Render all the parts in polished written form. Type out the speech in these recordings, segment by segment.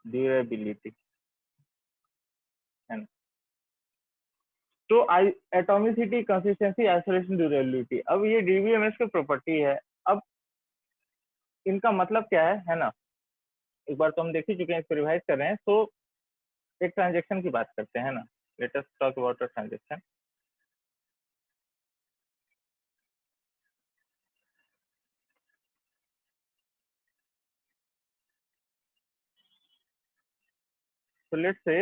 Durability, है ना। तो एटॉमिसिटी, कंसिस्टेंसी, आइसोलेशन, ड्यूरेबिलिटी, अब ये डीबीएमएस की प्रॉपर्टी है। अब इनका मतलब क्या है ना। एक बार तो हम देख ही चुके हैं, इसको रिवाइज कर रहे हैं। तो एक ट्रांजेक्शन की बात करते हैं ना। Let us talk about a transaction. So let's say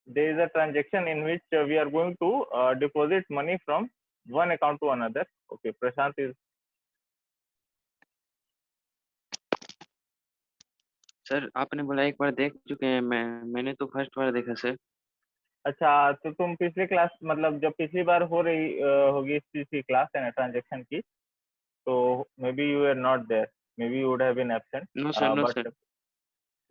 there is a transaction in which we are going to deposit money from one account to another. Okay, Prashant is. Sir आपने बोला एक बार देख चुके हैं, मैंने तो फर्स्ट बार देखा sir. अच्छा, तो तुम पिछले क्लास, मतलब जब पिछली बार हो रही होगी इस चीज की क्लास है ना, ट्रांजेक्शन की, तो maybe you are not there, maybe you would have been absent. No sir, no sir, but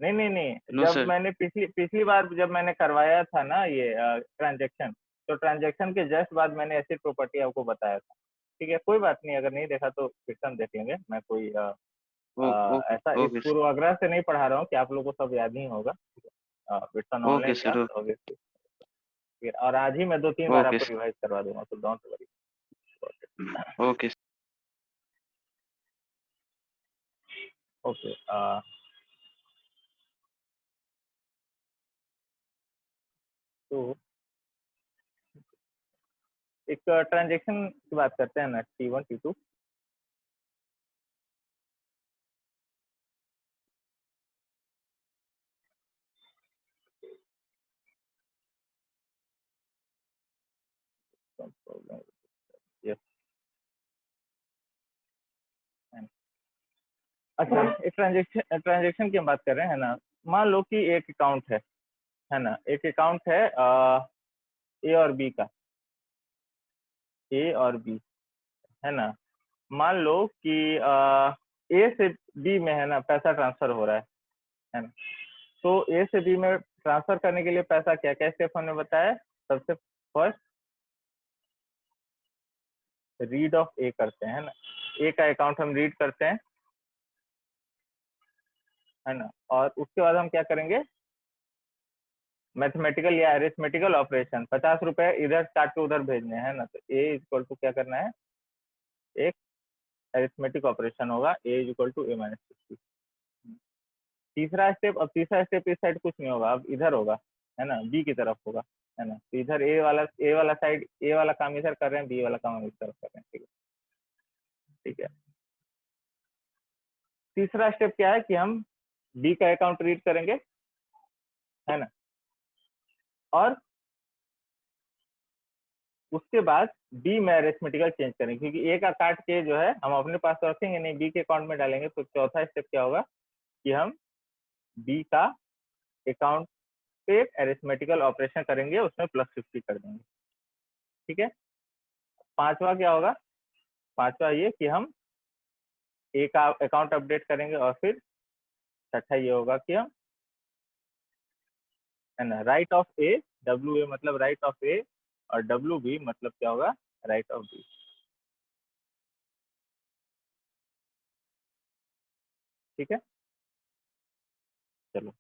नहीं नहीं नहीं, नो जब सर। मैंने पिछली पिछली बार जब मैंने करवाया था ना ये ट्रांजेक्शन, तो ट्रांजेक्शन के जस्ट बाद मैंने ऐसी प्रॉपर्टी आपको बताया था। ठीक है, कोई बात नहीं, अगर नहीं देखा तो फिर से हम देख लेंगे। मैं कोई ओके, ऐसा इस ओके सर। पूर्वाग्रह से नहीं पढ़ा रहा हूँ कि आप लोगों को सब याद नहीं होगा। It's an okay online class sir. Obviously. और आज ही मैं 2-3 बार ओके आपको रिवाइज करवा दूंगा, तो डोंट वरी। ओके। ओके, तो एक ट्रांजेक्शन की बात करते हैं ना, T1 T2। यस, अच्छा, एक ट्रांजेक्शन की हम बात कर रहे हैं ना। मान लो कि एक अकाउंट है ना, एक अकाउंट है ए और बी का, ए और बी, है ना। मान लो कि ए से बी में है ना पैसा ट्रांसफर हो रहा है ना। तो ए से बी में ट्रांसफर करने के लिए पैसा क्या क्या स्टेप हमने बताया। सबसे फर्स्ट रीड ऑफ ए करते हैं ना, ए का अकाउंट हम रीड करते हैं, है ना। और उसके बाद हम क्या करेंगे, मैथमेटिकल या अरिथमेटिकल ऑपरेशन, 50 रुपए इधर काट के उधर भेजने हैं ना। तो ए इक्वल टू क्या करना है, एक अरिथमेटिक ऑपरेशन होगा, ए इक्वल टू ए माइनस 50। तीसरा स्टेप, अब तीसरा स्टेप इस साइड कुछ नहीं होगा, अब इधर होगा, है ना, बी की तरफ होगा, है ना। तो इधर ए वाला साइड, ए वाला काम इधर कर रहे हैं, बी वाला काम हम इस तरफ कर रहे हैं। ठीक है, ठीक है। तीसरा स्टेप क्या है कि हम बी का अकाउंट रीड करेंगे, है ना। और उसके बाद बी में अरिथमेटिकल चेंज करेंगे, क्योंकि ए का काट के जो है हम अपने पास तो रखेंगे नहीं, बी के अकाउंट में डालेंगे। तो चौथा स्टेप क्या होगा कि हम बी का अकाउंट पे अरिथमेटिकल ऑपरेशन करेंगे, उसमें +50 कर देंगे। ठीक है। पांचवा क्या होगा, पांचवा ये कि हम ए का अकाउंट अपडेट करेंगे, और फिर छठा ये होगा कि हम, है ना, right of A, W A मतलब राइट ऑफ ए, और डब्ल्यू बी मतलब क्या होगा, राइट ऑफ बी। ठीक है, चलो।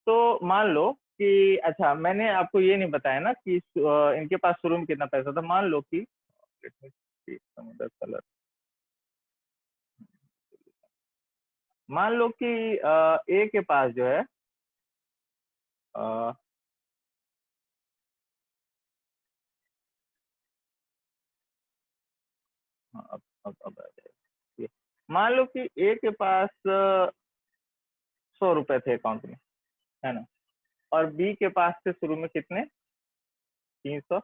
तो मान लो कि, अच्छा मैंने आपको ये नहीं बताया ना कि इनके पास शुरू में कितना पैसा था। मान लो कि कलर, मान लो कि ए के पास जो है अ, हाँ, अब आ जाएगा। मान लो कि ए के पास 100 रुपए थे अकाउंट में, है ना। और बी के पास थे शुरू में कितने, 300,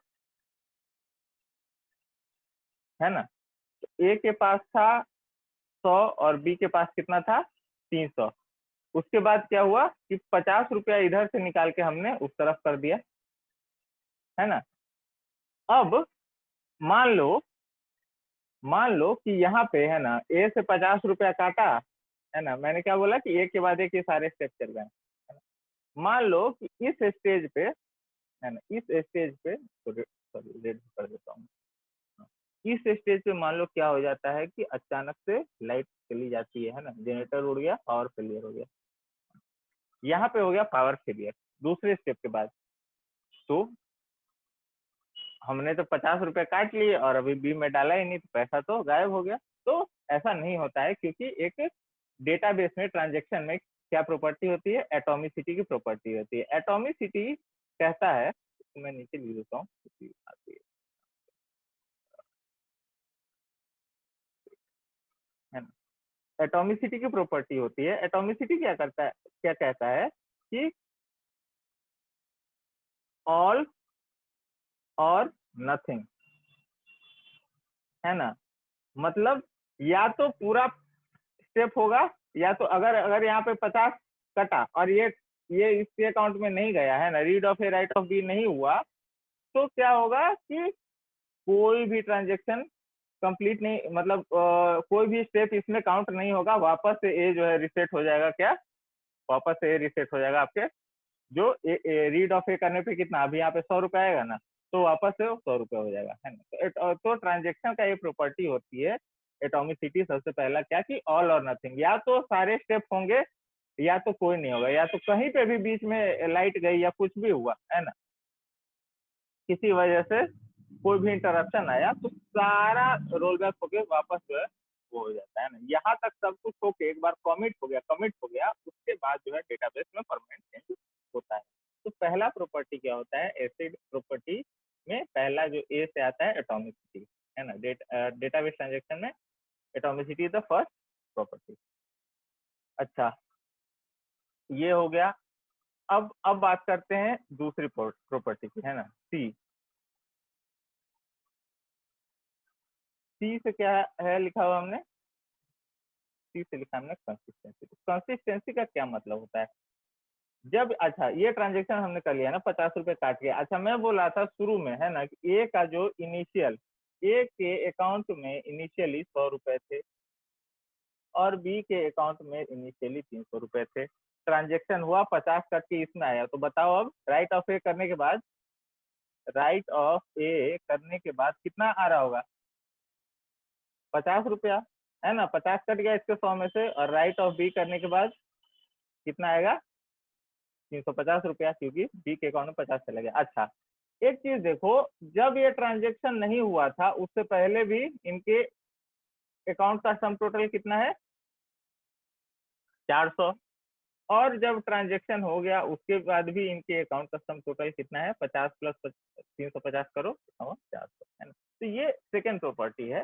है ना। तो ए के पास था 100 और बी के पास कितना था, 300। उसके बाद क्या हुआ कि 50 रुपया इधर से निकाल के हमने उस तरफ कर दिया, है ना। अब मान लो, मान लो कि यहाँ पे है ना ए से 50 रुपया काटा, है ना। मैंने क्या बोला कि एक के बाद एक ये सारे स्टेप चल रहे हैं, है ना? मान लो कि इस स्टेज पे, है ना, इस स्टेज पे, सॉरी रेड कर देता हूँ। इस स्टेज पे मान लो क्या हो जाता है कि अचानक से लाइट चली जाती है ना, जनरेटर उड़ गया, और फेलियर हो गया। यहाँ पे हो गया पावर फेलियर दूसरे स्टेप के बाद। तो हमने तो 50 रुपए काट लिए और अभी बी में डाला ही नहीं, तो पैसा तो गायब हो गया। तो ऐसा नहीं होता है, क्योंकि एक डेटाबेस में ट्रांजेक्शन में क्या प्रॉपर्टी होती है, एटॉमिसिटी की प्रॉपर्टी होती है। एटॉमिसिटी कहता है, मैं नीचे लिख देता हूँ, है ना। एटॉमिसिटी की प्रॉपर्टी होती है, एटॉमिसिटी क्या करता है, क्या कहता है कि ऑल और नथिंग, है ना। मतलब या तो पूरा स्टेप होगा, या तो अगर अगर यहाँ पे 50 कटा और ये इसके अकाउंट में नहीं गया, है ना, read of A write of B नहीं हुआ, तो क्या होगा कि कोई भी ट्रांजेक्शन कंप्लीट नहीं, मतलब कोई भी स्टेप इसमें काउंट नहीं होगा। वापस से ए जो है रिसेट हो जाएगा, क्या, वापस से ए रिसेट हो जाएगा आपके जो रीड ऑफ ए करने पे कितना, अभी यहाँ पे 100 रुपए आएगा ना, तो वापस से 100 रुपए हो जाएगा, है ना। तो ट्रांजेक्शन का ये प्रॉपर्टी होती है एटॉमिसिटी। सबसे पहला क्या कि ऑल और नथिंग, या तो सारे स्टेप होंगे या तो कोई नहीं होगा, या तो कहीं पे भी बीच में लाइट गई या कुछ भी हुआ, है ना, किसी वजह से कोई भी इंटरप्शन आया, तो सारा रोल बैक होके वापस जो है वो हो जाता है ना। यहाँ तक सब कुछ होके एक बार कमिट हो गया, उसके बाद जो है डेटाबेस में परमानेंट चेंज होता है। तो पहला प्रॉपर्टी क्या होता है, एसिड प्रॉपर्टी में पहला जो ए से आता है एटॉमिसिटी, है ना। डेटाबेस ट्रांजेक्शन में atomicity is the first property. अच्छा, ये हो गया। अब बात करते हैं दूसरी प्रॉपर्टी की, है ना, सी। सी से क्या है लिखा हुआ हमने, सी से लिखा हमने कंसिस्टेंसी। कंसिस्टेंसी का क्या मतलब होता है, जब, अच्छा ये ट्रांजेक्शन हमने कर लिया ना, 50 रुपए काट के। अच्छा, मैं बोला था शुरू में, है ना, कि ए का जो इनिशियल, ए के अकाउंट में इनिशियली 100 रुपए थे और बी के अकाउंट में इनिशियली 300 रुपए थे। ट्रांजेक्शन हुआ, 50 कट के इसमें आया, तो बताओ अब राइट ऑफ ए करने के बाद, राइट ऑफ ए करने के बाद कितना आ रहा होगा, 50 रुपया, है ना। 50 कट गया इसके 100 में से, और राइट ऑफ बी करने के बाद कितना आएगा, 350 रुपया, क्योंकि बी के अकाउंट में 50 चला गया। अच्छा, एक चीज देखो, जब ये ट्रांजेक्शन नहीं हुआ था उससे पहले भी इनके अकाउंट का सम टोटल कितना है, 400, और जब ट्रांजेक्शन हो गया उसके बाद भी इनके अकाउंट का सम टोटल कितना है, 50 प्लस 350 करो, 400, है ना। तो ये सेकेंड प्रॉपर्टी है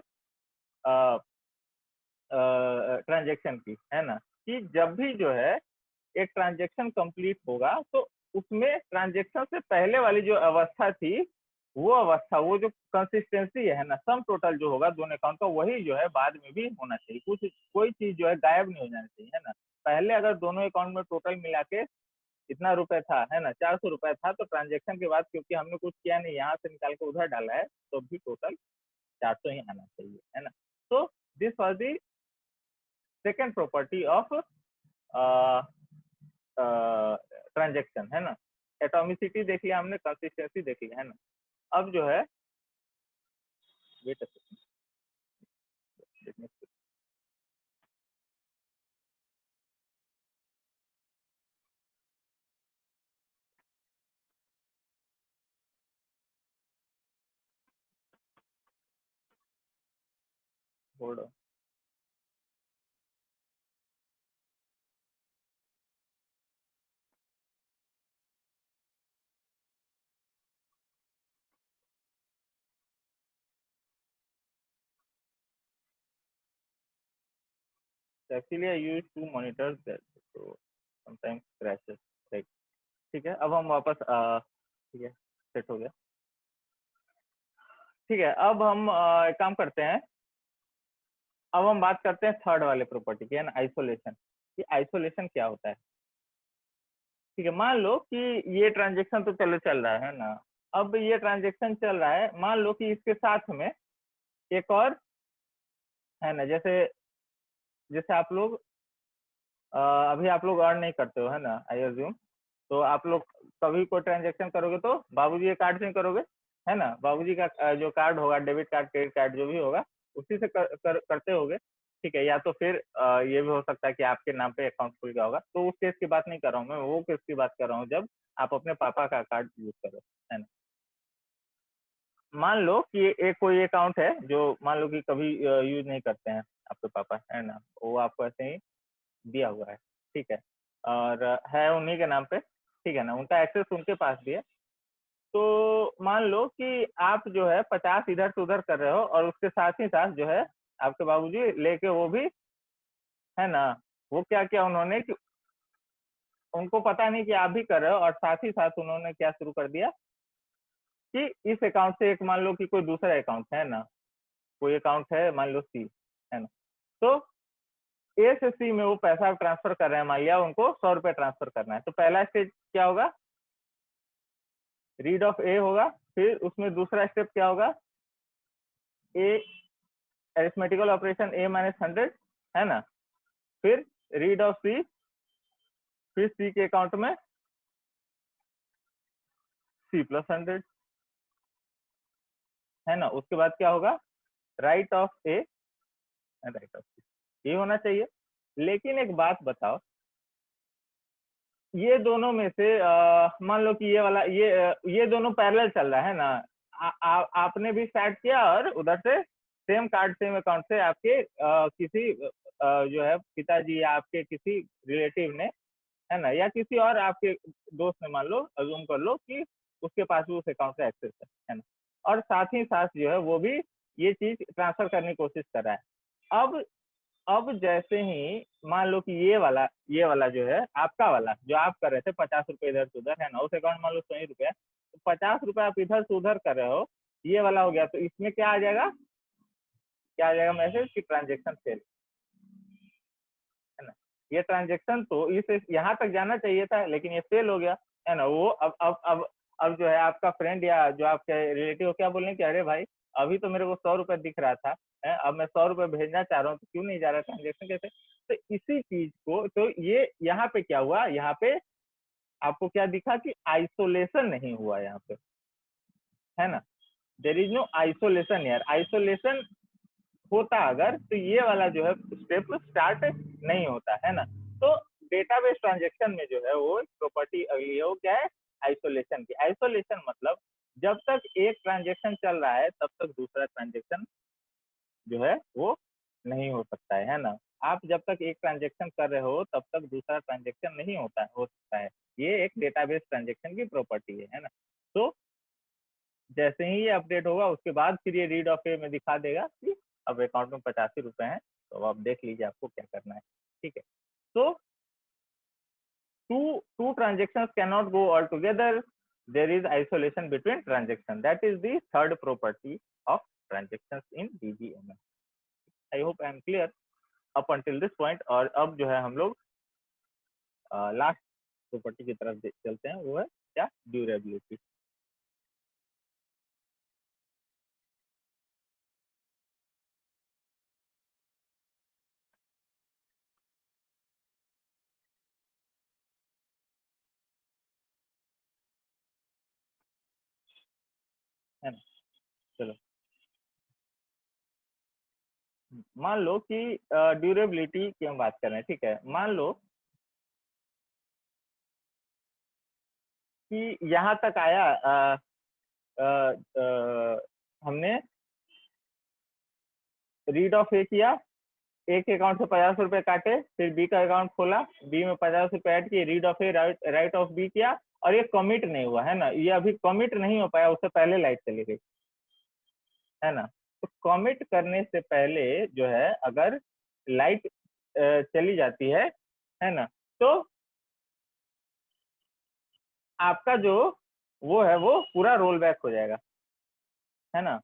ट्रांजेक्शन की, है ना, कि जब भी जो है एक ट्रांजेक्शन कंप्लीट होगा, तो उसमें ट्रांजेक्शन से पहले वाली जो अवस्था थी, वो अवस्था, वो जो कंसिस्टेंसी है ना, सम टोटल जो होगा दोनों अकाउंट का, वही जो है बाद में भी होना चाहिए। कुछ कोई चीज जो है गायब नहीं हो जानी चाहिए, है ना। पहले अगर दोनों अकाउंट में टोटल मिला के इतना रुपए था, है ना, 400 रुपए था, तो ट्रांजेक्शन के बाद क्योंकि हमने कुछ किया नहीं, यहाँ से निकाल के उधर डाला है, तो भी टोटल 400 ही आना चाहिए, है ना। तो this was the second property of transaction, है ना। एटॉमिसिटी देख लिया हमने, कंसिस्टेंसी देख लिया, है ना। अब जो है, wait a second, hold on. Actually I use to monitor that, so sometimes crashes, right? ठीक है, अब हम वापस ठीक है, सेट हो गया। ठीक है, अब हम एक काम करते हैं, अब हम बात करते हैं थर्ड वाले प्रॉपर्टी की, है ना, आइसोलेशन। कि आइसोलेशन क्या होता है। ठीक है, मान लो कि ये ट्रांजेक्शन तो चलो चल रहा है ना, अब ये ट्रांजेक्शन चल रहा है, मान लो कि इसके साथ में एक और, है ना, जैसे जैसे आप लोग अभी आप लोग अर्न नहीं करते हो, है ना, आई अज्यूम। तो आप लोग कभी कोई ट्रांजेक्शन करोगे तो बाबूजी के कार्ड से ही करोगे, है ना। बाबूजी का जो कार्ड होगा, डेबिट कार्ड, क्रेडिट कार्ड, जो भी होगा, उसी से करते होगे। ठीक है, या तो फिर ये भी हो सकता है कि आपके नाम पे अकाउंट खुल गया होगा, तो उस केस की बात नहीं कर रहा हूँ मैं, वो केस की बात कर रहा हूँ जब आप अपने पापा का कार्ड यूज करो, है ना। मान लो कि एक कोई अकाउंट है जो मान लो कि कभी यूज नहीं करते हैं आपके पापा, है ना, वो आपको ऐसे ही दिया हुआ है, ठीक है, और है उन्हीं के नाम पे, ठीक है ना, उनका एक्सेस उनके पास भी है। तो मान लो कि आप जो है 50 इधर से उधर कर रहे हो और उसके साथ ही साथ जो है आपके बाबूजी लेके वो भी, है ना, वो क्या किया उन्होंने कि उनको पता नहीं कि आप भी कर रहे हो, और साथ ही साथ उन्होंने क्या शुरू कर दिया कि इस अकाउंट से एक मान लो कि कोई दूसरा अकाउंट है ना, कोई अकाउंट है मान लो सी, है ना, तो ए से सी में वो पैसा ट्रांसफर कर रहे हैं, मान लिया उनको 100 रुपये ट्रांसफर करना है, तो पहला स्टेज क्या होगा, रीड ऑफ ए होगा, फिर उसमें दूसरा स्टेप क्या होगा, ए अरिथमेटिकल ऑपरेशन ए माइनस 100, है ना, फिर रीड ऑफ सी, फिर सी के अकाउंट में सी प्लस 100, है ना, उसके बाद क्या होगा, write of A, write off C, ये होना चाहिए। लेकिन एक बात बताओ, ये दोनों में से मान लो कि ये वाला ये दोनों पैरेलल चल रहा है ना, आपने भी स्टार्ट किया और उधर से सेम कार्ड सेम अकाउंट से आपके किसी जो है पिताजी या आपके किसी रिलेटिव ने, है ना, या किसी और आपके दोस्त ने, मान लो अज्यूम कर लो कि उसके पास भी उस अकाउंट का एक्सेस है ना, और साथ ही साथ जो है वो भी ये चीज ट्रांसफर करने की कोशिश कर रहा है। अब जैसे ही मान लो कि ये वाला जो है आपका वाला जो आप कर रहे थे 50 रुपए इधर से उधर, है ना, उस अकाउंट मान लो 100 रुपए, तो 50 रुपए आप इधर से उधर कर रहे हो, ये वाला हो गया, तो इसमें क्या आ जाएगा, क्या आ जाएगा मैसेज कि ट्रांजेक्शन फेल, है ना। ये ट्रांजेक्शन तो इस यहाँ तक जाना चाहिए था, लेकिन ये फेल हो गया, है ना। वो अब जो है आपका फ्रेंड या जो आपके रिलेटिव क्या बोल रहे हैं कि अरे भाई अभी तो मेरे को 100 रुपए दिख रहा था, है, अब मैं 100 रुपए भेजना चाह रहा हूँ तो क्यों नहीं जा रहा ट्रांजेक्शन कैसे। तो इसी चीज को, तो ये यहाँ पे क्या हुआ, यहाँ पे आपको क्या दिखा कि आइसोलेशन नहीं हुआ यहाँ पे, है ना, देर इज नो आइसोलेशन यार। आइसोलेशन होता अगर तो ये वाला जो है स्टेप स्टार्ट नहीं होता, है ना। तो डेटाबेस ट्रांजेक्शन में जो है वो प्रॉपर्टी अगली है, वो क्या है, आइसोलेशन की। आइसोलेशन मतलब जब तक एक ट्रांजेक्शन चल रहा है तब तक दूसरा ट्रांजेक्शन जो है वो नहीं हो सकता है ना। आप जब तक एक ट्रांजेक्शन कर रहे हो तब तक दूसरा ट्रांजेक्शन नहीं हो सकता है। ये एक डेटाबेस ट्रांजेक्शन की प्रॉपर्टी है ना। तो जैसे ही ये अपडेट होगा उसके बाद फिर ये रीड ऑफ ए में दिखा देगा कि अब अकाउंट में 85 रुपए हैं, तो आप देख लीजिए आपको क्या करना है, ठीक है। तो two transactions cannot go all together. There is isolation between transaction. That is the third property of transactions in DBMS. I hope I am clear up until this point। और अब जो है हम लोग लास्ट प्रॉपर्टी की तरफ चलते हैं, वो है क्या, ड्यूरेबिलिटी, है ना। चलो मान लो कि ड्यूरेबिलिटी की हम बात कर रहे हैं, ठीक है। मान लो कि यहाँ तक आया, हमने रीड ऑफ ए किया, एक अकाउंट से 50 रुपए काटे, फिर बी का अकाउंट खोला, बी में 50 रुपए ऐड किए, read of A write of B किया, और ये कमिट नहीं हुआ, है ना, ये अभी कमिट नहीं हो पाया, उससे पहले लाइट चली गई, है ना। तो कमिट करने से पहले जो है अगर लाइट चली जाती है ना, तो आपका जो वो है वो पूरा रोल बैक हो जाएगा, है ना।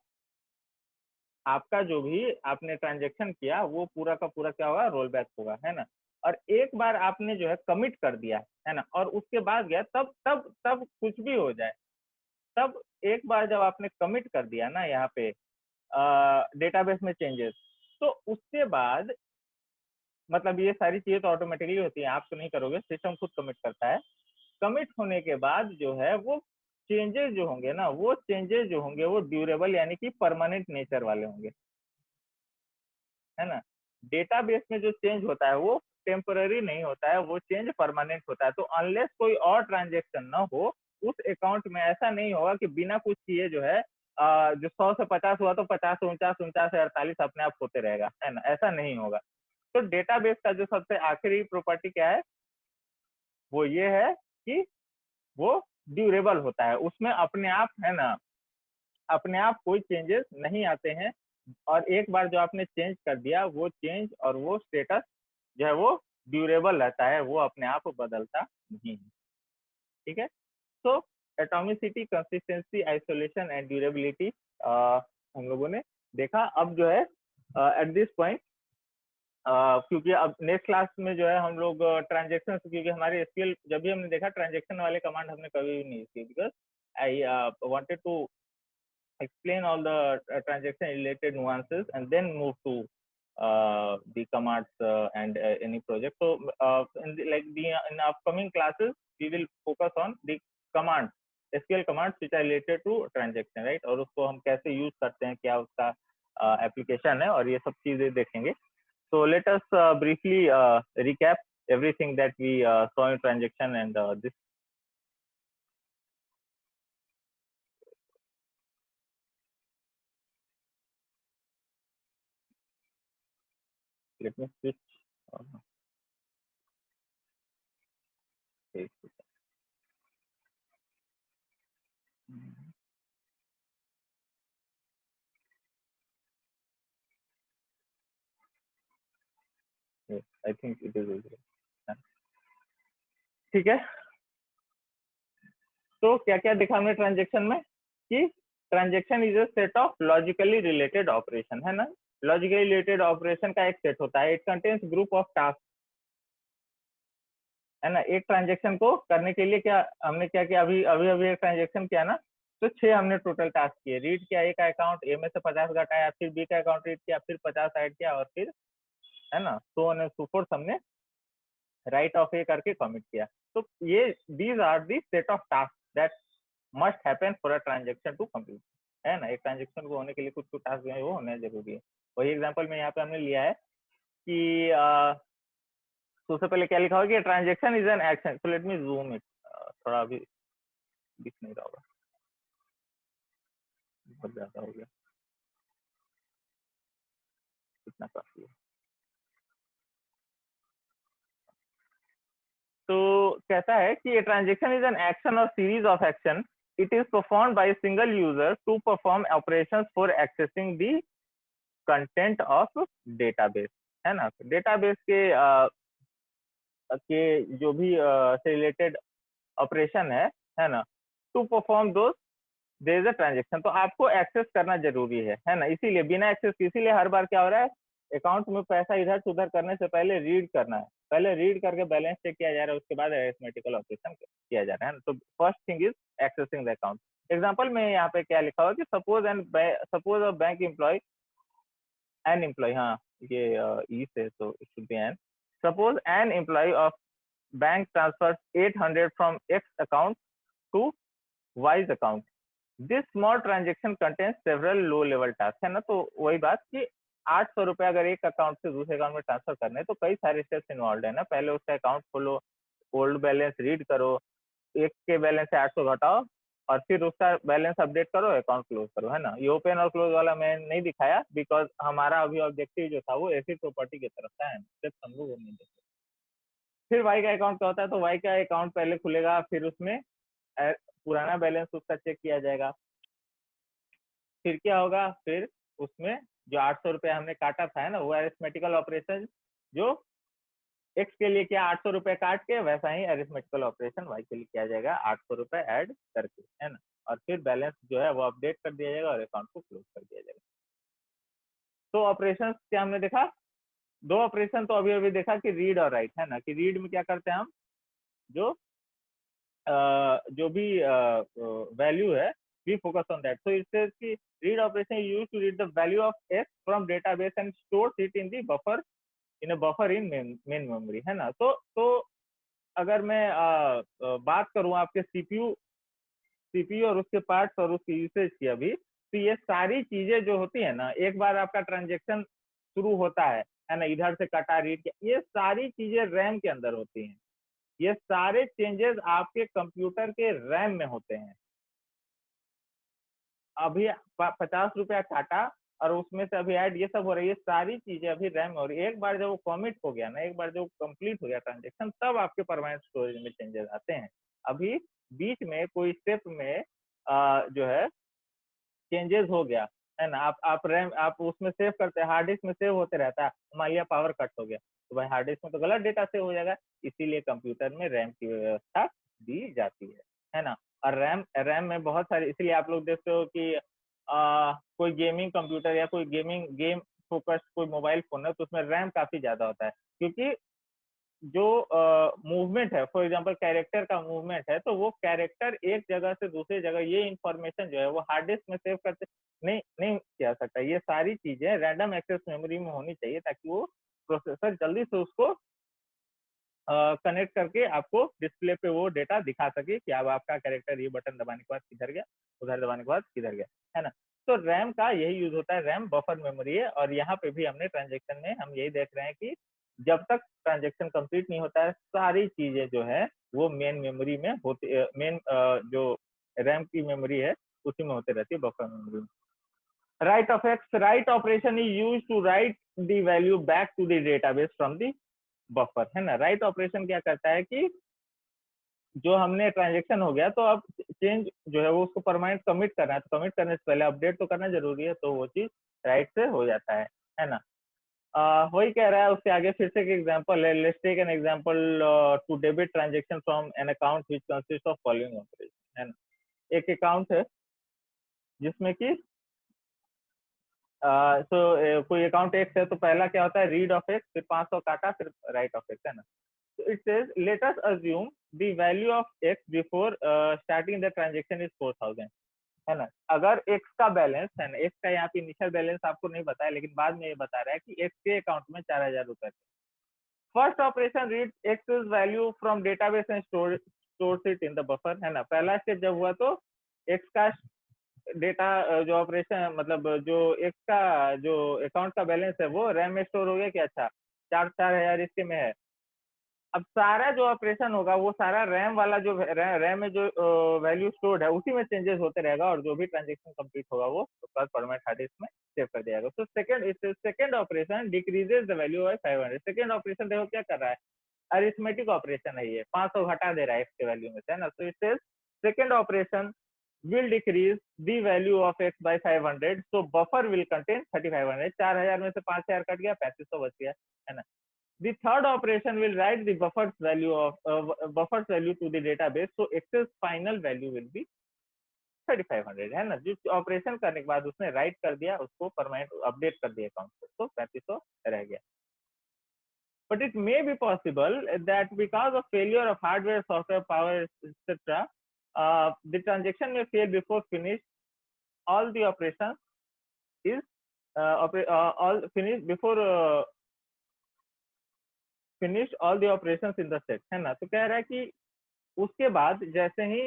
आपका जो भी आपने ट्रांजेक्शन किया वो पूरा का पूरा क्या होगा, रोल बैक होगा, है ना। और एक बार आपने जो है कमिट कर दिया, है ना, और उसके बाद गया, तब तब तब कुछ भी हो जाए, तब एक बार जब आपने कमिट कर दिया ना यहाँ पे डेटाबेस में चेंजेस, तो उसके बाद मतलब ये सारी चीजें तो ऑटोमेटिकली होती है, आप तो नहीं करोगे, सिस्टम खुद कमिट करता है। कमिट होने के बाद जो है वो चेंजेस जो होंगे ना, वो चेंजेस जो होंगे वो ड्यूरेबल यानी कि परमानेंट नेचर वाले होंगे, है ना। डेटाबेस में जो चेंज होता है वो टेम्पररी नहीं होता है, वो चेंज परमानेंट होता है। तो अनलेस कोई और ट्रांजेक्शन ना हो उस अकाउंट में, ऐसा नहीं होगा कि बिना कुछ किए जो है जो 100 से 50 हुआ तो 50 से 49, 49 से 48 अपने आप होते रहेगा, है ना, ऐसा नहीं होगा। तो डेटाबेस का जो सबसे आखिरी प्रॉपर्टी क्या है, वो ये है कि वो ड्यूरेबल होता है, उसमें अपने आप, है ना, अपने आप कोई चेंजेस नहीं आते हैं। और एक बार जो आपने चेंज कर दिया वो चेंज और वो स्टेटस जो है वो ड्यूरेबल रहता है, वो अपने आप बदलता नहीं है। ठीक है, तो atomicity, consistency, isolation and durability हम लोगों ने देखा। अब जो है एट दिस पॉइंट, क्योंकि अब नेक्स्ट क्लास में जो है हम लोग ट्रांजेक्शन, क्योंकि हमारे एसक्यूएल जब भी हमने देखा ट्रांजेक्शन वाले कमांड हमने कभी भी नहीं किए, because I wanted to explain all the transaction related nuances and then move to the commands and any project. So in upcoming classes we will focus on the commands, SQL commands which are related to transaction, right? और उसको हम कैसे use करते हैं, क्या उसका application है, और ये सब चीजें देखेंगे. So let us briefly recap everything that we saw in transaction and this. Let me switch. Okay. Yes, I think it is okay. ठीक है, तो क्या क्या देखा हमने ट्रांजेक्शन में कि transaction is a set of logically related operation, है ना. लॉजिकली रिलेटेड ऑपरेशन का एक सेट होता है, it contains group of task, है ना. एक ट्रांजेक्शन को करने के लिए क्या हमने क्या किया, अभी अभी अभी एक ट्रांजेक्शन किया ना, तो 6 हमने टोटल टास्क किए. रीड किया ए का अकाउंट, ए में से 50 घटाया, फिर बी का अकाउंट रीड किया, फिर 50 ऐड किया, और फिर, है ना, so on and so forth हमने राइट ऑफ ए करके कमिट किया. तो ये these are the set of task that must happen for a transaction to complete, है ना. एक ट्रांजेक्शन को होने के लिए कुछ कुछ टास्क जो है वो होना जरूरी है. वही एग्जांपल में यहाँ पे हमने लिया है कि सबसे पहले क्या लिखा हुआ कि transaction is an action. So let me zoom it, थोड़ा अभी दिख नहीं रहा होगा, बहुत ज्यादा हो गया, कितना काफी है. तो कहता है कि a transaction is an action और series of action, it is performed by single user to perform operations for accessing the content of database, है ना. डेटाबेस के जो भी से रिलेटेड ऑपरेशन है ना, to perform those there is a transaction. तो आपको एक्सेस करना जरूरी है ना. इसीलिए बिना एक्सेस, इसीलिए हर बार क्या हो रहा है, अकाउंट में पैसा इधर से उधर करने से पहले रीड करना है, पहले रीड करके बैलेंस चेक किया जा रहा है, उसके बाद अरिथमेटिकल ऑपरेशन किया जा रहा है ना. तो first thing is accessing the account. Example में यहाँ पे क्या लिखा हुआ कि suppose a bank employee, an employee, हाँ ये ई से, तो it should be an. Suppose an employee of bank transfer 800 from X account to Y account. This small transaction contains several low level task, है ना. तो वही बात कि 800 रुपए अगर एक अकाउंट से दूसरे अकाउंट में ट्रांसफर करने हैं तो कई सारे स्टेप्स इन्वॉल्व है ना. पहले उसका अकाउंट खोलो, ओल्ड बैलेंस रीड करो, एक के बैलेंस से 800 घटाओ, और फिर उसका बैलेंस अपडेट करो, अकाउंट क्लोज करो, है ना. ये ओपन और क्लोज वाला मैं नहीं दिखाया बिकॉज हमारा अभी ऑब्जेक्टिव जो था वो ऐसी प्रॉपर्टी की तरफ था, सिर्फ हम लोग नहीं देखे. फिर वाई का अकाउंट क्या होता है, तो वाई का अकाउंट पहले खुलेगा, फिर उसमें पुराना बैलेंस उसका चेक किया जाएगा. फिर क्या होगा, फिर उसमें जो 800 रुपये हमने काटा था, है ना, वो अरिथमेटिकल ऑपरेशन जो एक्स के लिए किया 800 रुपये काट के, वैसा ही अरिथमेटिकल ऑपरेशन वाई के लिए किया जाएगा 800 रुपये ऐड करके, है ना. और फिर बैलेंस जो है वो अपडेट कर दिया जाएगा और अकाउंट को क्लोज कर दिया जाएगा. तो ऑपरेशन क्या हमने देखा, 2 ऑपरेशन तो अभी अभी देखा कि रीड और राइट, है ना. कि रीड में क्या करते हैं हम, जो जो भी वैल्यू है, we focus on that. So it says कि read operation is used to read the value of x from database and stores it in the buffer, in a buffer in main memory, है ना. तो अगर मैं बात करूं आपके CPU और उसके पार्ट्स और उसकी यूसेज की अभी, तो ये सारी चीजें जो होती है ना, एक बार आपका ट्रांजेक्शन शुरू होता है है ना, इधर से कटा रीड किया, ये सारी चीजें रैम के अंदर होती हैं। ये सारे चेंजेस आपके कंप्यूटर के रैम में होते हैं। अभी 50 रुपया काटा और उसमें से अभी ऐड ये सब हो रही है, सारी चीजें अभी रैम में हो रही है। एक बार जब वो कमिट हो गया ना, एक बार जब कंप्लीट हो गया ट्रांजेक्शन, तब आपके परमानेंट स्टोरेज में चेंजेस आते हैं। अभी बीच में कोई स्टेप में जो है चेंजेस हो गया, है ना, आप रैम आप उसमें सेव करते हैं, हार्ड डिस्क में सेव होते रहता है, मान लिया पावर कट हो गया तो भाई हार्ड डिस्क में तो गलत डेटा सेव हो जाएगा, इसीलिए कंप्यूटर में रैम की व्यवस्था दी जाती है ना। और रैम रैम में बहुत सारे, इसलिए आप लोग देखते हो कि कोई गेमिंग कंप्यूटर या कोई गेम फोकस्ड कोई मोबाइल फोन है तो उसमें रैम काफी ज्यादा होता है, क्योंकि जो मूवमेंट है, फॉर एग्जांपल कैरेक्टर का मूवमेंट है, तो वो कैरेक्टर एक जगह से दूसरी जगह, ये इंफॉर्मेशन जो है वो हार्ड डिस्क में सेव करते नहीं नहीं किया सकता। ये सारी चीजें रैंडम एक्सेस मेमोरी में होनी चाहिए ताकि वो प्रोसेसर जल्दी से उसको कनेक्ट करके आपको डिस्प्ले पे वो डेटा दिखा सके कि अब आपका कैरेक्टर ये बटन दबाने के बाद किधर गया, उधर दबाने के बाद किधर गया, है ना। तो रैम का यही यूज होता है, रैम बफर मेमोरी है। और यहाँ पे भी हमने ट्रांजेक्शन में हम यही देख रहे हैं कि जब तक ट्रांजेक्शन कंप्लीट नहीं होता है, सारी चीजें जो है वो मेन मेमोरी में होती, मेन जो रैम की मेमोरी है उसी में होती रहती है, बफर मेमोरी में। Write of X, write operation is use to write the value back to the database from the buffer, है ना। राइट ऑपरेशन क्या करता है कि जो हमने ट्रांजेक्शन हो गया तो अब चेंज जो है वो उसको परमानेंट कमिट करना है, तो कमिट करने से पहले अपडेट तो करना जरूरी है, तो वो चीज राइट से हो जाता है ना। वही कह रहा है उसके आगे फिर से एक एग्जांपल है, let's take an example to debit transaction from an account which consist of following operation, है ना। एक अकाउंट है जिसमें कि कोई अकाउंट एक्स है, तो पहला क्या होता है, रीड ऑफ एक्स, फिर 500 काटा, फिर राइट ऑफ एक्स, है ना। So it says, let us assume the value of x before starting the transaction is 4000, है ना। अगर x का बैलेंस है ना, x का यहाँ पे इनिशियल बैलेंस आपको नहीं बताया, लेकिन बाद में ये बता रहा है कि x के अकाउंट में 4000 रुपए थे। First operation read x is value from database and store it in the buffer, है ना। पहला स्टेप जब हुआ तो x का डेटा जो ऑपरेशन मतलब जो एक का जो अकाउंट का बैलेंस है वो रैम में स्टोर हो गया कि अच्छा 4000 इसके में है। अब सारा जो ऑपरेशन होगा वो सारा रैम वाला जो रैम में जो वैल्यू स्टोर्ड है उसी में चेंजेस होते रहेगा, और जो भी ट्रांजेक्शन कंप्लीट होगा वो उसके बाद परमानेंट हार्ड डिस्क में सेव कर दिया जाएगा। तो second operation decreases the value by 500। Second operation देखो क्या कर रहा है, अरिथमेटिक ऑपरेशन है, ये 500 घटा दे रहा है एक्स के वैल्यू में से, है ना। तो it says second operation will decrease the value of x by 500, so buffer will contain 3500। 4000 में से 5000 कट गया, 3500 बच गया, है ना। The third operation will write the buffer's value to the database, so x's final value will be 3500, है ना। जिस ऑपरेशन करने के बाद उसने राइट कर दिया, उसको परमानेंट अपडेट कर दिया अकाउंट को, तो 3500 रह गया। But it may be possible that because of failure of hardware, software, power, etc., the transaction may fail before finish all the operations is all finished before finish all the operations in the set, है ना। तो कह रहा है कि उसके बाद जैसे ही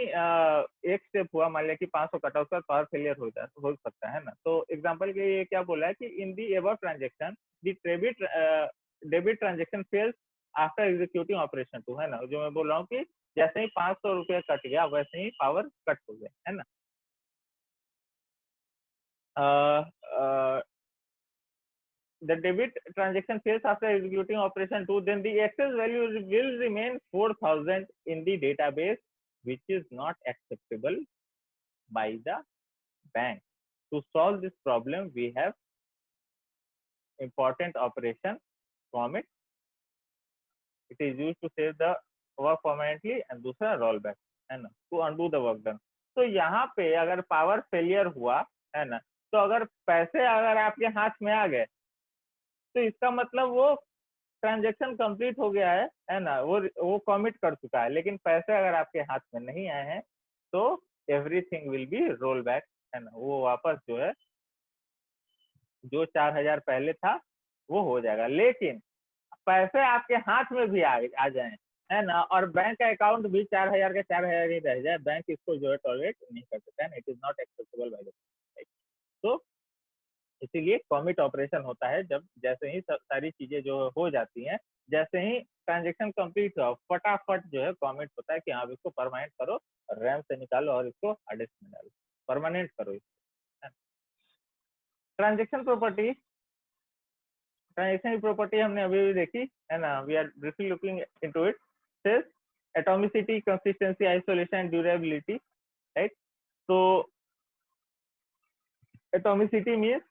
एक स्टेप हुआ, मान लिया कि 500 कटा, उसका पावर फेलियर हो सकता है ना। तो एग्जांपल के लिए क्या बोला है कि in the above transaction the debit transaction fails after executing operation 2, है ना। जो मैं बोल रहा हूँ कि जैसे ही 500 रुपया कट गया वैसे ही पावर कट हो गया, है ना। The debit transaction fails after executing operation 2, then the excess value will remain 4000 in the database, which is not acceptable by the bank. To solve this problem, we have important operation from it. It is used to save the work permanently and दूसरा rollback, है ना, to undo the work done। तो यहाँ पे अगर power failure हुआ, है ना, तो अगर पैसे अगर आपके हाथ में आ गए तो इसका मतलब वो ट्रांजेक्शन कंप्लीट हो गया है ना, वो कमिट कर चुका है। लेकिन पैसे अगर आपके हाथ में नहीं आए हैं तो everything will B roll back, है ना। वो वापस जो है जो 4000 पहले था वो हो जाएगा। लेकिन पैसे आपके हाथ में भी आ जाए, है ना, और बैंक का अकाउंट भी 4000 के 4000 ही रह जाए, बैंक इसको जो है टॉलरेट नहीं कर सकता है, it is not acceptable by the. तो इसीलिए कॉमिट ऑपरेशन होता है जब जैसे ही सब सारी चीजें जो हो जाती हैं, जैसे ही ट्रांजेक्शन कंप्लीट हुआ फटाफट जो है कॉमिट होता है कि आप इसको परमानेंट करो, रैम से निकालो और इसको हार्ड डिस्क में डालो, परमानेंट करो इसको। ट्रांजेक्शन प्रॉपर्टी, ट्रांजेक्शन की प्रॉपर्टी हमने अभी भी देखी है ना, we are briefly looking into it. Says atomicity, consistency, isolation, durability, right. तो atomicity means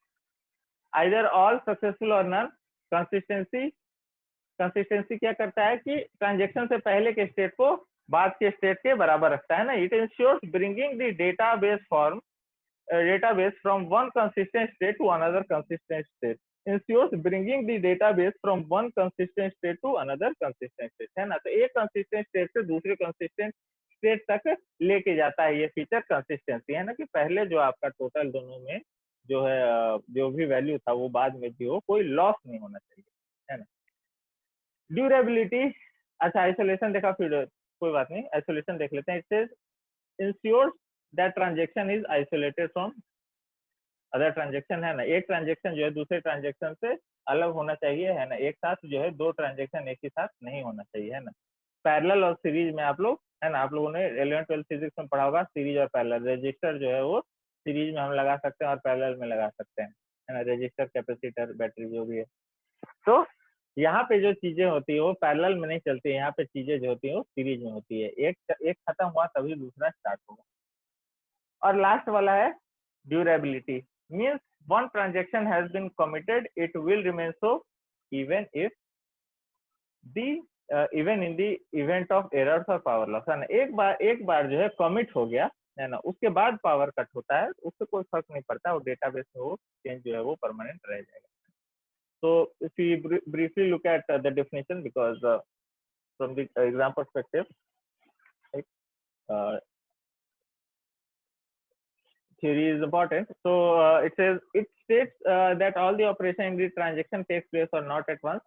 either all, successful और नन। कंसिस्टेंसी, कंसिस्टेंसी क्या करता है कि ट्रांजेक्शन से पहले के स्टेट को बाद के स्टेट के बराबर रखता है ना। It ensures bringing the database from database from one consistent state to another consistent state, ensures bringing the database from one consistent state to another consistent state, है ना। तो एक consistent state से दूसरे consistent state तक लेके जाता है ये फीचर कंसिस्टेंसी, है ना, कि पहले जो आपका टोटल दोनों में जो है जो भी वैल्यू था वो बाद में भी हो, कोई लॉस नहीं होना चाहिए, है ना। ड्यूरेबिलिटी, अच्छा आइसोलेशन देखा, फिर कोई बात नहीं, आइसोलेशन देख लेते हैं। It says ensures that transaction is isolated from other transaction, है ना। एक ट्रांजेक्शन जो है दूसरे ट्रांजेक्शन से अलग होना चाहिए, है ना। एक साथ जो है दो ट्रांजेक्शन एक ही साथ नहीं होना चाहिए, है ना। पैरेलल और सीरीज में आप लोग, है ना, आप लोगों ने 11th-12th फिजिक्स में पढ़ा होगा, सीरीज और पैरेलल। रजिस्टर जो है वो सीरीज में हम लगा सकते हैं और पैरेलल में लगा सकते हैं, है ना। रजिस्टर, कैपेसिटर, बैटरी जो भी है। तो यहाँ पे जो चीजें होती है वो पैरेलल में नहीं चलती है, यहाँ पे चीजें जो होती है वो सीरीज में होती है। एक खत्म हुआ तभी दूसरा स्टार्ट होगा। और लास्ट वाला है durability, means one transaction has been committed, it will remain so even if the even in the event of errors और पावर लॉस, है ना। एक बार जो है कमिट हो गया, है ना, उसके बाद पावर कट होता है, उससे कोई फर्क नहीं पड़ता, वो डेटाबेस में वो चेंज जो है वो परमानेंट रह जाएगा। So if we briefly look at the definition, because from the exam perspective, right, theory is important. So it says, it states that all the operation in the transaction takes place or not at once.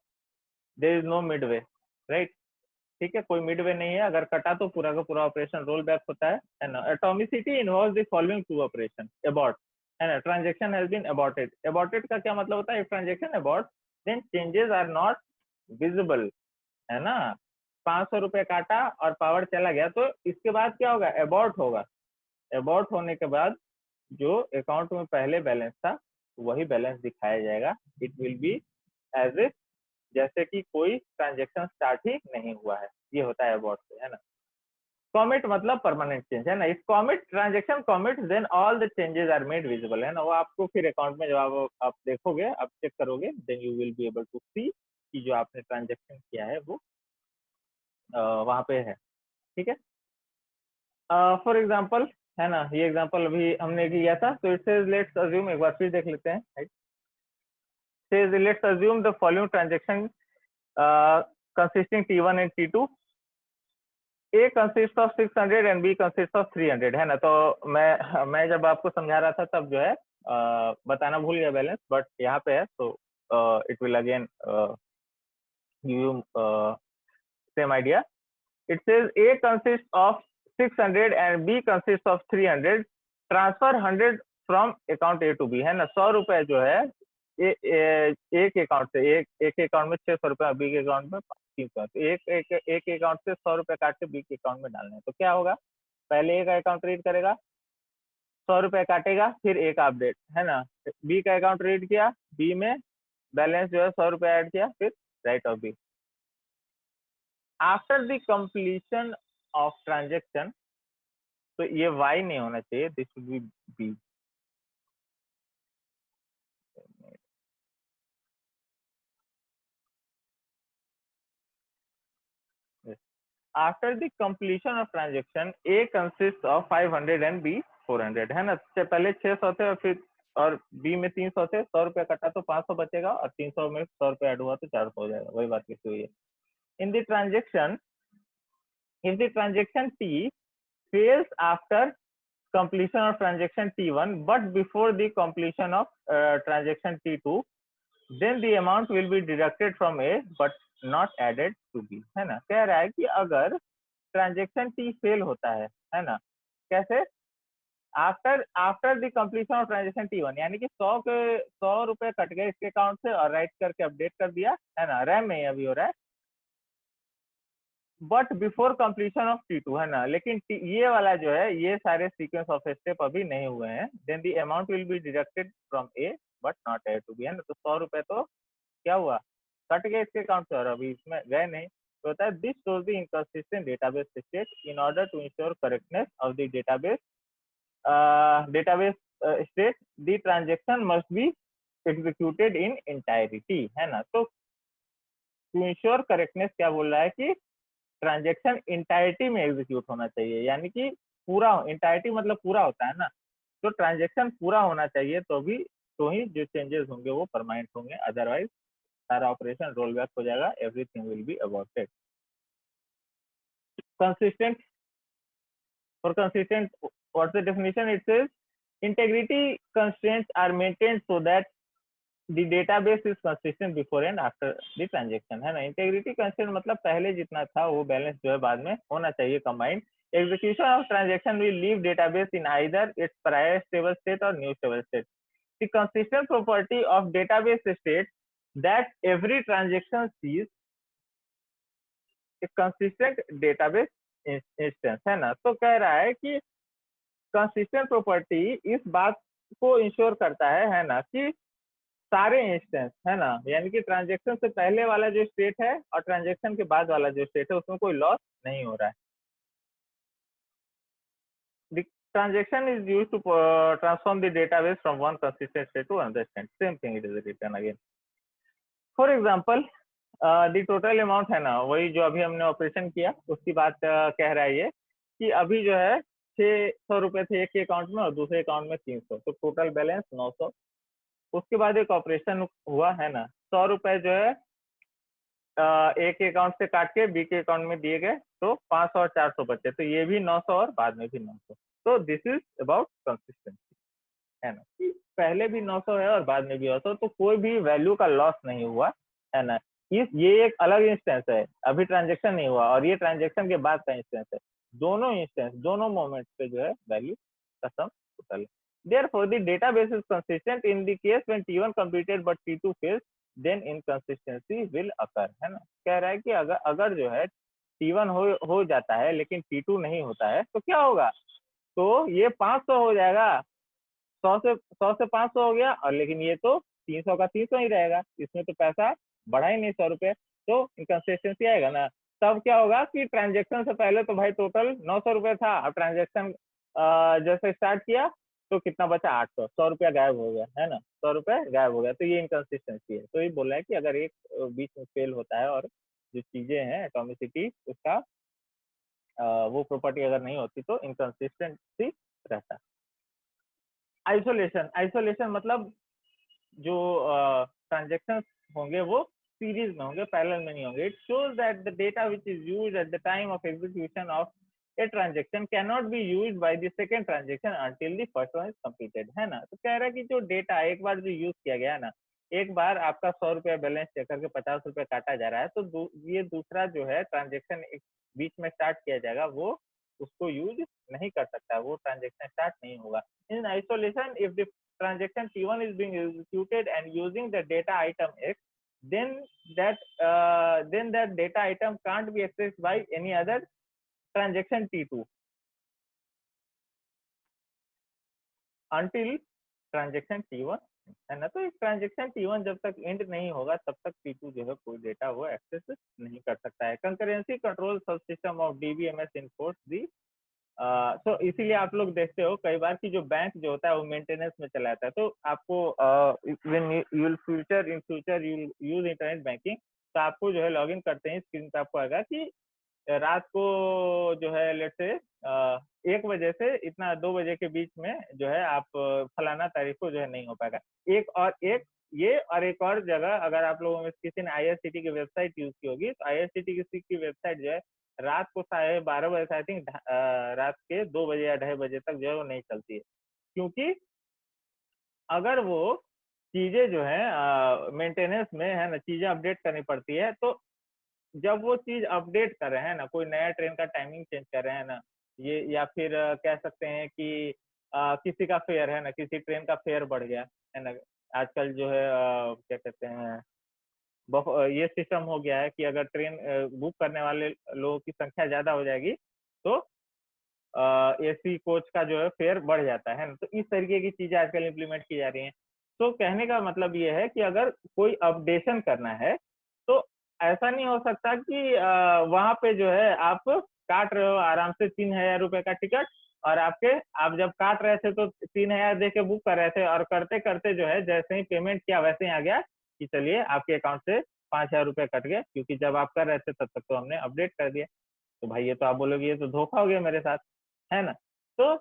There is no midway, right? ठीक है, कोई Midway नहीं है, अगर कटा तो पूरा का पूरा ऑपरेशन रोल बैक होता है ना। Atomicity involves the following two operation, abort, है ना, transaction has been aborted. Aborted का क्या मतलब होता है? If transaction abort then changes are not visible, है ना। 500 रुपए काटा और पावर चला गया, तो इसके बाद क्या होगा? अबॉर्ट होगा। अबॉर्ट होने के बाद जो अकाउंट में पहले बैलेंस था वही बैलेंस दिखाया जाएगा। It will be as if जैसे कि कोई ट्रांजेक्शन स्टार्ट ही नहीं हुआ है, ये होता है अबॉर्ट से, है ना। कॉमिट मतलब परमानेंट चेंज, है ना। इस commit transaction commit then all the changes are made visible, है ना। वो आपको फिर अकाउंट में जब आप देखोगे, आप चेक करोगे, then you will be able to see कि जो आपने ट्रांजेक्शन किया है वो वहां पे है, ठीक है। फॉर एग्जाम्पल, है ना, ये एग्जाम्पल अभी हमने किया था। तो इट सेज लेट्स अज्यूम, एक बार फिर देख लेते हैं, right. Says let's assume the following transaction consisting T1 and T2, A consists of 600 and B consists of 300, है ना। तो मैं जब आपको समझा रहा था तब जो है बताना भूल गया बैलेंस, बट यहाँ पे है, तो it will again give you same idea. It says A consists of 600 and B consists of 300. Transfer 100 from account A to B, है ना। 100 रुपए जो है एक अकाउंट से, एक अकाउंट में 600 रुपए, बी के अकाउंट में 300, तो एक अकाउंट से 100 रुपए काट के बी के अकाउंट में डालने हैं। तो क्या होगा? पहले ए का अकाउंट रीड करेगा, 100 रुपए काटेगा, फिर ए का अपडेट, है ना। बी का अकाउंट रीड किया, बी में बैलेंस जो है 100 रुपए ऐड किया, फिर write of B. After the completion of transaction, तो ये y नहीं होना चाहिए, this should be b। After the completion of transaction A consist of 500 and B 400, है ना। पहले 600 थे और B में 300 थे, 100 रुपया कटा तो 500 बचेगा, और 300 में 100 रुपया ऐड हुआ तो 400 हो जाएगा। वही बात लिखी हुई है। In the transaction, if the transaction T fails after completion of transaction T1 but before the completion of transaction T2, then the amount will be deducted from A but not added to B, है ना। कह रहा है कि अगर transaction T fail होता है ना, कैसे? After the completion of transaction T1, यानी कि 100 रुपए कट गए इसके अकाउंट से और राइट करके अपडेट कर दिया, है ना, रैम में अभी हो रहा है, but before completion of T2, है ना, लेकिन ये वाला जो है, ये सारे सीक्वेंस ऑफ स्टेप अभी नहीं हुए हैं, then the amount will be deducted from A but not A to B, है ना। तो 100 रुपए तो क्या हुआ, कट गए इसके अकाउंट से और अभी इसमें गए नहीं। तो होता है this shows the inconsistent database state, in order to ensure correctness of the database state the transaction must be executed in entirety, है ना। तो टू इंश्योर करेक्टनेस क्या बोल रहा है कि ट्रांजेक्शन इंटायरिटी में एग्जीक्यूट होना चाहिए, यानी कि पूरा, इंटायरिटी मतलब पूरा होता है ना, तो ट्रांजेक्शन पूरा होना चाहिए तो ही जो चेंजेस होंगे वो परमानेंट होंगे, अदरवाइज सारा ऑपरेशन रोल बैक हो जाएगा, everything will be aborted. Consistent, for consistent, what's the definition? It says integrity constraints are maintained so that the database is consistent before and after the transaction, है ना। Integrity constraint मतलब पहले जितना था वो balance जो है बाद में होना चाहिए combined. Execution of transaction will leave database in either its prior stable state और new stable state. The consistent property of database state that every transaction sees consistent database instance, है ना। तो कह रहा है कि कंसिस्टेंट प्रॉपर्टी इस बात को इंश्योर करता है ना, कि सारे इंस्टेंस, है ना, यानी कि ट्रांजेक्शन से पहले वाला जो स्टेट है और ट्रांजेक्शन के बाद वाला जो स्टेट है उसमें कोई लॉस नहीं हो रहा है। The transaction is used to transform the database from one consistent state to another state. Same thing it is written again. For example, the total amount, है ना, वही जो अभी हमने ऑपरेशन किया उसकी बात कह रहा है ये, कि अभी जो है 600 रुपए थे एक के अकाउंट में और दूसरे अकाउंट में 300, तो टोटल बैलेंस 900। उसके बाद एक ऑपरेशन हुआ, है ना, 100 रुपए जो है ए के अकाउंट से काट के बी के अकाउंट में दिए गए, तो 500 और 400 बचे, तो ये भी 900 और बाद में भी 900। तो दिस इज अबाउट कंसिस्टेंसी, है ना, कि पहले भी 900 है और बाद में भी 900, तो कोई भी वैल्यू का लॉस नहीं हुआ, है ना। ये एक अलग इंस्टेंस है, अभी ट्रांजेक्शन नहीं हुआ, और ये ट्रांजेक्शन के बाद का इंस्टेंस है। दोनों इंस्टेंस, दोनों मोमेंट्स पे जो है वैल्यू का सम टोटल है। Therefore, the database is consistent in the case when T1 completed but T2 fails, then inconsistency will occur, है ना। कह रहा है कि अगर जो है T1 हो जाता है लेकिन T2 नहीं होता है तो क्या होगा, तो ये 500 हो जाएगा, 100 से 500 हो गया, और लेकिन ये तो 300 का 300 ही रहेगा, इसमें तो पैसा बढ़ा ही नहीं 100 रुपए, तो इनकंसिस्टेंसी आएगा ना। तब क्या होगा कि ट्रांजेक्शन से पहले तो भाई टोटल 900 रुपए था, अब ट्रांजेक्शन जैसे स्टार्ट किया तो कितना बचा, 800, 100 रुपया गायब हो गया, है ना, 100 रुपए गायब हो गया, तो ये इनकंसिस्टेंसी है। तो ये बोला है कि अगर एक बीच में फेल होता है और जो चीजें हैं एटॉमिसिटी उसका वो प्रॉपर्टी अगर नहीं होती तो इनकंसिस्टेंसी रहता है। आइसोलेशन मतलब जो ट्रांजेक्शन होंगे वो सीरीज में होंगे, पैरेलल में नहीं होंगे। It shows that the data which is used at the time of execution of a transaction can not be used by the second transaction until the first one is completed, है ना। तो कह रहा है कि जो डेटा एक बार जो यूज किया गया है ना, एक बार आपका 100 रुपया बैलेंस चेक करके 50 रुपया काटा जा रहा है, तो ये दूसरा जो है ट्रांजेक्शन एक बीच में स्टार्ट किया जाएगा, वो उसको यूज नहीं कर सकता, वो ट्रांजेक्शन स्टार्ट नहीं होगा। In isolation, if the transaction T1 is being executed and using the data item X, then that data item can't be accessed by any other transaction T2 until transaction T1, है ना। तो एक transaction T1 जब तक and नहीं होगा तब तक T2 जो है कोई डेटा वो एक्सेस नहीं कर सकता है। कंकरेंसी कंट्रोल सब सिस्टम ऑफ DBMS इनफोर्स दी, तो इसीलिए आप लोग देखते हो कई बार कि जो बैंक जो होता है वो मेंटेनेंस में चला जाता है, तो आपको when you will future in future you use internet banking, तो आपको जो है लॉगिन करते हैं स्क्रीन पे आपको आएगा कि रात को जो है लेट से 1 बजे से इतना 2 बजे के बीच में जो है आप फलाना तारीख को जो है नहीं हो पाएगा। एक और जगह अगर आप लोगों में किसी ने IRCTC की वेबसाइट यूज की होगी, तो IRCTC की वेबसाइट जो है रात को 12:30 बजे से आई थिंक रात के 2 बजे या 2:30 बजे तक जो है वो नहीं चलती है, क्योंकि अगर वो चीजें जो है मेंटेनेंस में, है ना, चीजें अपडेट करनी पड़ती है, तो जब वो चीज अपडेट कर रहे हैं ना, कोई नया ट्रेन का टाइमिंग चेंज कर रहे हैं ना, ये या फिर कह सकते हैं कि किसी का फेयर है ना, किसी ट्रेन का फेयर बढ़ गया है ना, आजकल जो है क्या कहते हैं ये सिस्टम हो गया है कि अगर ट्रेन बुक करने वाले लोगों की संख्या ज्यादा हो जाएगी तो एसी कोच का जो है फेयर बढ़ जाता है ना। तो इस तरीके की चीजें आजकल इम्प्लीमेंट की जा रही हैं। तो कहने का मतलब ये है कि अगर कोई अपडेशन करना है तो ऐसा नहीं हो सकता कि वहां पे जो है आप काट रहे हो आराम से 3,000 रुपए का टिकट, और आप जब काट रहे थे तो 3,000 दे के बुक कर रहे थे, और करते करते जो है जैसे ही पेमेंट किया वैसे ही आ गया कि चलिए आपके अकाउंट से 5,000 रुपए कट गए, क्योंकि जब आप कर रहे थे तब तक तो हमने अपडेट कर दिया। तो भाई ये तो आप बोलोगे ये तो धोखा हो गया मेरे साथ, है ना। तो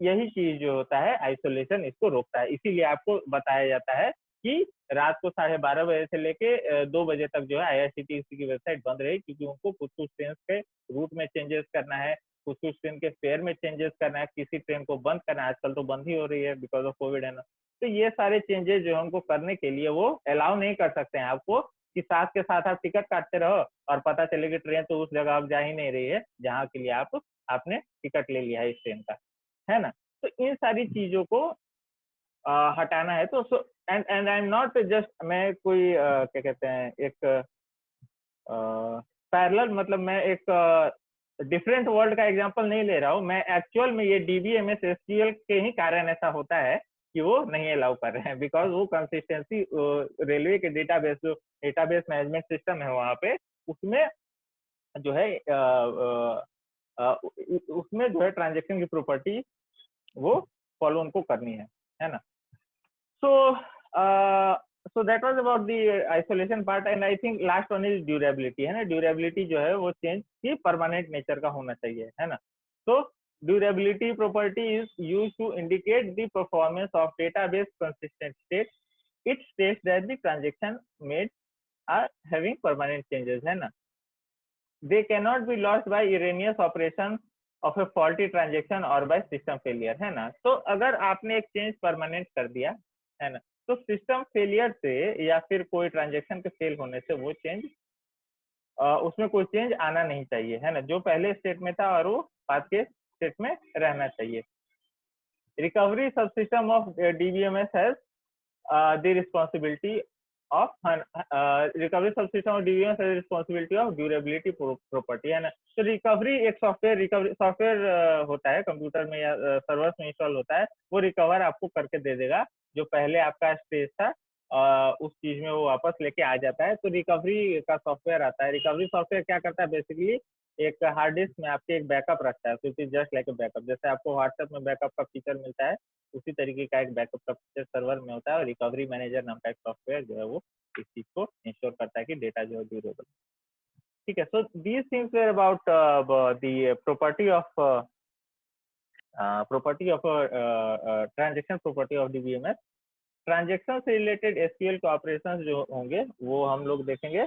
यही चीज जो होता है आइसोलेशन इसको रोकता है, इसीलिए आपको बताया जाता है कि रात को 12:30 बजे से लेके 2 बजे तक जो है आईआरसीटीसी की वेबसाइट बंद रहे, क्योंकि उनको कुछ कुछ ट्रेन के रूट में चेंजेस करना है, कुछ कुछ ट्रेन के फेयर में चेंजेस करना है, किसी ट्रेन को बंद करना है, आजकल तो बंद ही हो रही है बिकॉज ऑफ कोविड, है ना। तो ये सारे चेंजेस जो है उनको करने के लिए वो अलाउ नहीं कर सकते हैं आपको कि साथ के साथ आप टिकट काटते रहो और पता चले कि ट्रेन तो उस जगह आप जा ही नहीं रही है जहाँ के लिए आपने टिकट ले लिया है इस ट्रेन का, है ना। तो इन सारी चीजों को हटाना है। तो and and I am not just, मैं कोई क्या कहते हैं एक पैरेलल, मतलब मैं एक डिफरेंट वर्ल्ड का एग्जांपल नहीं ले रहा हूँ, मैं एक्चुअल में ये डीबीएमएस एसक्यूएल के ही कारण ऐसा होता है कि वो नहीं अलाउ कर रहे हैं, बिकॉज वो कंसिस्टेंसी रेलवे के डेटाबेस, जो डेटाबेस मैनेजमेंट सिस्टम है वहाँ पे, उसमें जो है उसमें जो है ट्रांजेक्शन की प्रॉपर्टी वो फॉलो उनको करनी है ना। So so that was about the isolation part, and I think last one is durability, है ना। ड्यूरेबिलिटी जो है वो चेंज की परमानेंट नेचर का होना चाहिए, है ना। तो durability property is used to indicate the performance of database consistent state, it states that the transaction made are having permanent changes, है ना। They cannot be lost by erroneous operation of a faulty transaction or by system failure, है ना। तो अगर आपने एक change permanent कर दिया, है ना, तो सिस्टम फेलियर से या फिर कोई ट्रांजेक्शन के फेल होने से वो चेंज उसमें कोई चेंज आना नहीं चाहिए, है ना। जो पहले स्टेट में था और वो बाद के स्टेट में रहना चाहिए। रिकवरी सब system of DBMS has the responsibility of recovery subsystem of DBMS has the responsibility of durability property, है ना। तो रिकवरी एक सॉफ्टवेयर होता है कंप्यूटर में या सर्वर्स में इंस्टॉल होता है, वो रिकवर आपको करके दे देगा जो पहले आपका स्टेज था, उस चीज में वो वापस लेके आ जाता है। तो रिकवरी का सॉफ्टवेयर आता है। रिकवरी सॉफ्टवेयर क्या करता है, बेसिकली एक हार्ड डिस्क में आपके एक बैकअप रखता है, तो it is just like a backup. जैसे आपको व्हाट्सएप में बैकअप का फीचर मिलता है, उसी तरीके का एक बैकअप का फीचर सर्वर में होता है, और रिकवरी मैनेजर नाम का एक सॉफ्टवेयर जो है वो इस चीज को इंश्योर करता है कि डेटा जो है ड्यूरेबल। ठीक है। So these things were about the property of transaction property of DBMS. Transaction से रिलेटेड एसक्यूएल के ऑपरेशंस जो होंगे वो हम लोग देखेंगे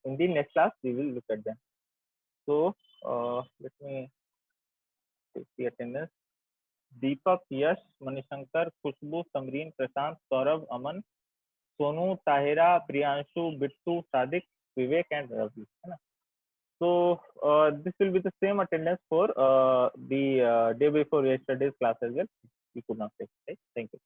in the next class, we will look at them. So let me take the attendance. Deepak, Yash, Manishankar, Khushboo, Samreen, Prashant, Saurabh, Aman, Sonu, Tahira, Priyanshu, Bittu, Sadiq, Vivek and Ravi, है ना। So this will be the same attendance for the day before yesterday's class as well. You could not take, right? Thank you.